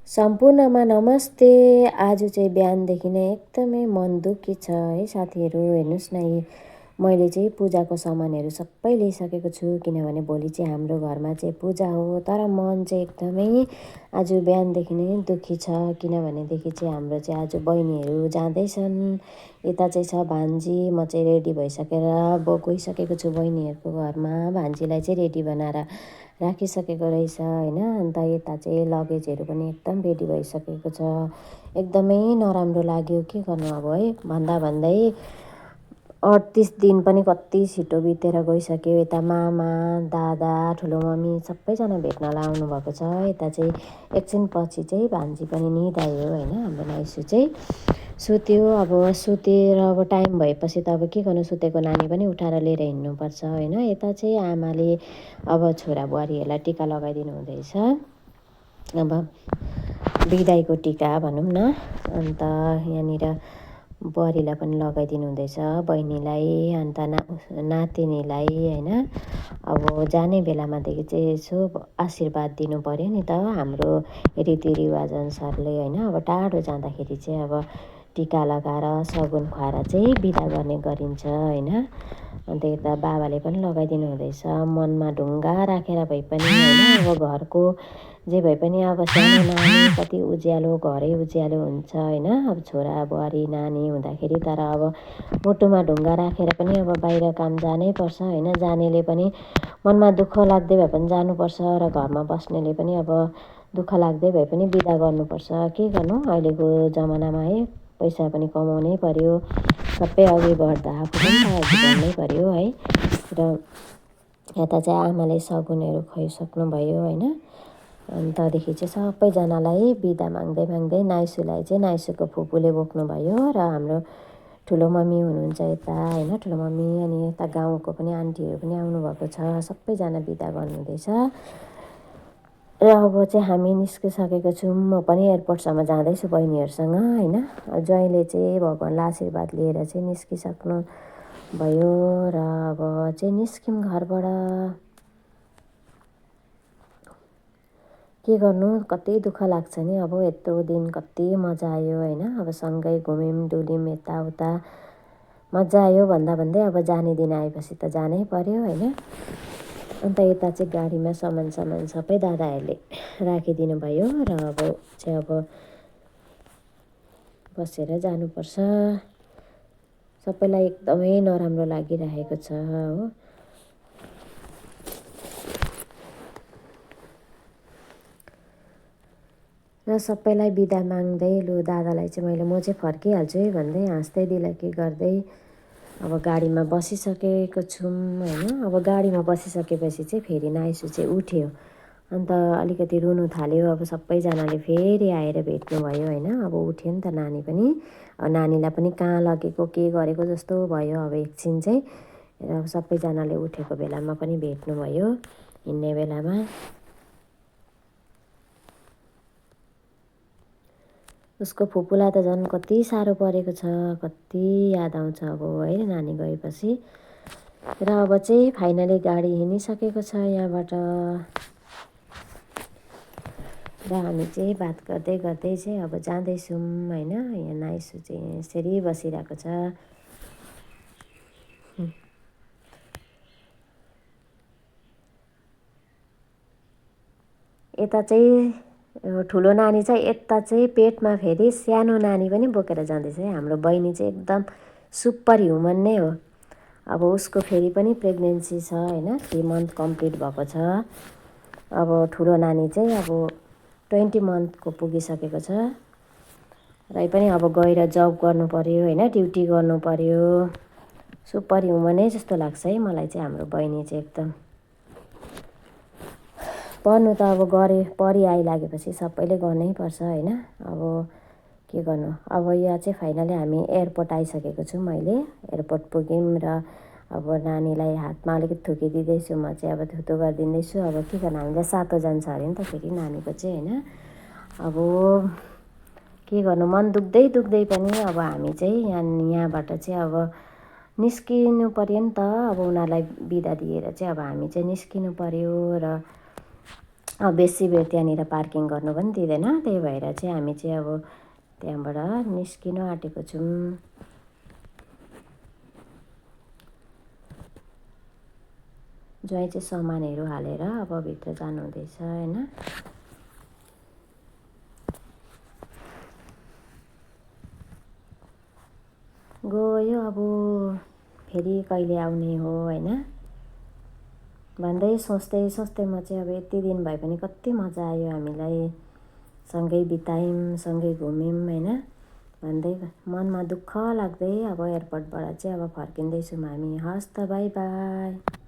सम्पूर्णमा नमस्ते। आज चाहिँ बिहानदेखि नै एकदमै मन दुःखी छ है साथीहरू। हेर्नुहोस् न, मैले चाहिँ पूजाको सामानहरू सबै ल्याइसकेको छु, किनभने भोलि चाहिँ हाम्रो घरमा चाहिँ पूजा हो। तर मन चाहिँ एकदमै आज बिहानदेखि नै दुःखी छ, किनभनेदेखि चाहिँ हाम्रो चाहिँ आज बहिनीहरू जाँदैछन्। यता चाहिँ छ भान्जी, म चाहिँ रेडी भइसकेर गइसकेको छु बहिनीहरूको घरमा। भान्जीलाई चाहिँ रेडी बनाएर राखिसकेको रहेछ होइन। अन्त यता चाहिँ लगेजहरू पनि एकदम रेडी भइसकेको छ। एकदमै नराम्रो लाग्यो, के गर्नु अब है। भन्दा भन्दै 38 दिन पनि कति छिटो बितेर गइसक्यो। यता मामा, दादा, ठुलो मम्मी सबैजना भेट्नलाई आउनुभएको छ। यता चाहिँ एकछिनपछि चाहिँ भान्जी पनि निदायो होइन। हाम्रो नाइसु चाहिँ सुत्यो। अब सुतेर अब टाइम भएपछि त अब के गर्नु, सुतेको नानी पनि उठाएर लिएर हिँड्नुपर्छ होइन। यता चाहिँ आमाले अब छोरा बुहारीहरूलाई टिका लगाइदिनु हुँदैछ। अब बिदाईको टिका भनौँ न। अन्त यहाँनिर बुहारीलाई पनि लगाइदिनु हुँदैछ, बहिनीलाई, अन्त नातिनीलाई होइन। अब जाने बेलामादेखि चाहिँ यसो आशीर्वाद दिनु पऱ्यो नि त, हाम्रो रीतिरिवाज अनुसारले होइन। अब टाढो जाँदाखेरि चाहिँ अब टिका लगाएर सगुन खुवाएर चाहिँ बिदा गर्ने गरिन्छ होइन। अन्त यता बाबाले पनि लगाइदिनु हुँदैछ। मनमा ढुङ्गा राखेर भए पनि होइन, अब घरको जे भए पनि अब सानो नानी कति उज्यालो, घरै उज्यालो हुन्छ होइन। अब छोरा बुहारी नानी हुँदाखेरि तर अब मुटुमा ढुङ्गा राखेर पनि अब बाहिर काम जानै पर्छ होइन। जानेले पनि मनमा दुःख लाग्दै भए पनि जानुपर्छ, र घरमा बस्नेले पनि अब दुःख लाग्दै भए पनि बिदा गर्नुपर्छ। के गर्नु, अहिलेको जमानामा है, पैसा पनि कमाउनै पर्यो। सबै अघि बढ्दा आफू पनि त अघि बढ्नै पर्यो है। र यता चाहिँ आमाले सगुनहरू खुवाइसक्नु भयो होइन। अन्तदेखि चाहिँ सबैजनालाई बिदा माग्दै माग्दै नाइसुलाई चाहिँ नाइसुको फुपूले बोक्नुभयो, र हाम्रो ठुलो मम्मी हुनुहुन्छ यता होइन, ठुलो मम्मी। अनि यता गाउँको पनि आन्टीहरू पनि आउनुभएको छ, सबैजना बिदा गर्नुहुँदैछ। र अब चाहिँ हामी निस्किसकेको छौँ। म पनि एयरपोर्टसम्म जाँदैछु बहिनीहरूसँग होइन। ज्वाइँले चाहिँ भगवान्लाई आशीर्वाद लिएर चाहिँ निस्किसक्नु भयो, र अब चाहिँ निस्क्यौँ घरबाट। के गर्नु, कति दुःख लाग्छ नि। अब यत्रो दिन कति मजा आयो होइन। अब सँगै घुम्यौँ डुल्यौँ यताउता, मजा आयो। भन्दा भन्दै अब जाने दिन आएपछि त जानै पर्यो होइन। अन्त यता चाहिँ गाडीमा सामान सबै दादाहरूले राखिदिनु भयो, र अब चाहिँ अब बसेर जानुपर्छ। सबैलाई एकदमै नराम्रो लागिरहेको छ हो। र सबैलाई बिदा माग्दै लु दादालाई चाहिँ मैले म चाहिँ फर्किहाल्छु है भन्दै हाँस्दै दिल्लगी गर्दै अब गाडीमा बसिसकेको छौँ होइन। अब गाडीमा बसिसकेपछि चाहिँ फेरि नाइसु चाहिँ उठ्यो। अन्त अलिकति रुनु थाल्यो। अब सबैजनाले फेरि आएर भेट्नुभयो होइन। अब उठ्यो नि त नानी पनि। नानीलाई पनि कहाँ लगेको के गरेको जस्तो भयो अब एकछिन चाहिँ। र सबैजनाले उठेको बेलामा पनि भेट्नुभयो, हिँड्ने बेलामा। उसको फुपूलाई त झन् कति साह्रो परेको छ, कति याद आउँछ अब है नानी गएपछि। र अब चाहिँ फाइनली गाडी हिँडिसकेको छ यहाँबाट, र हामी चाहिँ बात गर्दै गर्दै चाहिँ अब जाँदैछौँ होइन। यहाँ नाइसु चाहिँ यसरी बसिरहेको छ। यता चाहिँ ठुलो नानी चाहिँ यता चाहिँ पेटमा फेरि सानो नानी पनि बोकेर जाँदैछ है। हाम्रो बहिनी चाहिँ एकदम सुपर ह्युमन नै हो। अब उसको फेरि पनि प्रेग्नेन्सी छ होइन, 3 मन्थ कम्प्लिट भएको छ। अब ठुलो नानी चाहिँ अब 20 मन्थको पुगिसकेको छ। र पनि अब गएर जब गर्नु पर्यो होइन, ड्युटी गर्नु पर्यो। सुपर ह्युमनै जस्तो लाग्छ है मलाई चाहिँ हाम्रो बहिनी चाहिँ एकदम। पढ्नु त अब पढि आइलागेपछि सबैले गर्नै पर्छ होइन। अब के गर्नु, अब यहाँ चाहिँ फाइनली हामी एयरपोर्ट आइसकेको छु। मैले एयरपोर्ट पुग्यौँ, र अब नानीलाई हातमा अलिकति थुकिदिँदैछु। म चाहिँ अब थुतु गरिदिँदैछु। अब के गर्नु, हामीलाई सातो जान्छ अरे नि त फेरि नानीको चाहिँ होइन। अब के गर्नु, मन दुख्दै पनि अब हामी चाहिँ यहाँबाट चाहिँ अब निस्किनु पर्यो नि त। अब उनीहरूलाई बिदा दिएर चाहिँ अब हामी चाहिँ निस्किनु पर्यो। र बेसी बेर त्यहाँनिर पार्किङ गर्नु पनि दिँदैन। त्यही भएर चाहिँ हामी चाहिँ अब त्यहाँबाट निस्किन आँटेको छौँ। ज्वाइँ चाहिँ सामानहरू हालेर अब भित्र जानुहुँदैछ होइन। गयो अब फेरि कहिले आउने हो होइन भन्दै सोच्दै सोच्दैमा चाहिँ अब यति दिन भए पनि कति मजा आयो हामीलाई, सँगै बितायौँ, सँगै घुम्यौँ होइन भन्दै मनमा दुःख लाग्दै अब एयरपोर्टबाट चाहिँ अब फर्किँदैछौँ हामी। हस् त बाई बाई।